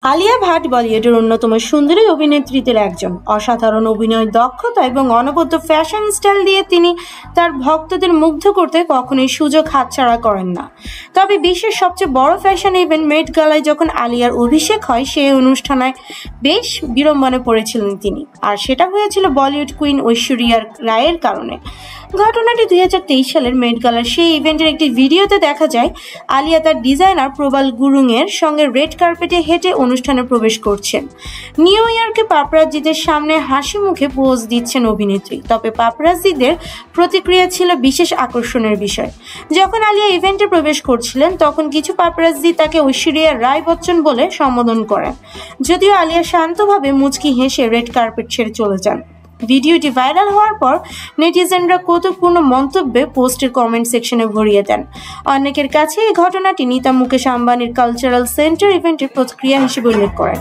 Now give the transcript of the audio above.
আলিয়া ভাট বলিউডের অন্যতম সুন্দরী অভিনেত্রীদের একজন। অসাধারণ অভিনয় দক্ষতা এবং অনবদ্য ফ্যাশন স্টাইল দিয়ে তিনি তার ভক্তদের মুগ্ধ করতে কখনোই সুযোগ হাতছাড়া করেন না। তবে বিশ্বের সবচেয়ে বড় ফ্যাশন ইভেন্ট মেট গালায় যখন আলিয়ার অভিষেক হয়, সেই অনুষ্ঠানে বেশ বিড়ম্বনায় পড়েছিলেন তিনি, আর সেটা হয়েছিল বলিউড কুইন ঐশ্বরিয়া রায়ের কারণে। ঘটনাটি 2023 সালের মেট গালার সেই ইভেন্টের একটি ভিডিওতে দেখা যায় আলিয়া তার ডিজাইনার প্রবাল গুরুংয়ের সঙ্গে রেড কার্পেটে হেঁটে অনুষ্ঠানে প্রবেশ করছেন। নিউ ইয়র্কে পাপরাজ্জিদের সামনে হাসি মুখে পোজ দিচ্ছেন অভিনেত্রী। তবে পাপরাজ্জিদের প্রতিক্রিয়া ছিল বিশেষ আকর্ষণের বিষয়। যখন আলিয়া ইভেন্টে প্রবেশ করছিলেন, তখন কিছু পাপরাজ্জি তাকে ঐশ্বরিয়া রায় বচ্চন বলে সম্বোধন করেন, যদিও আলিয়া শান্তভাবে মুচকি হেসে রেড কার্পেট ছেড়ে চলে যান। ভিডিওটি ভাইরাল হওয়ার পর নেটিজেনরা কৌতুকপূর্ণ মন্তব্যে পোস্টের কমেন্ট সেকশনে ভরিয়ে দেন। অনেকের কাছে এই ঘটনাটি নীতা মুকেশ আম্বানির কালচারাল সেন্টার ইভেন্টের প্রতিক্রিয়া হিসেবে উল্লেখ করেন।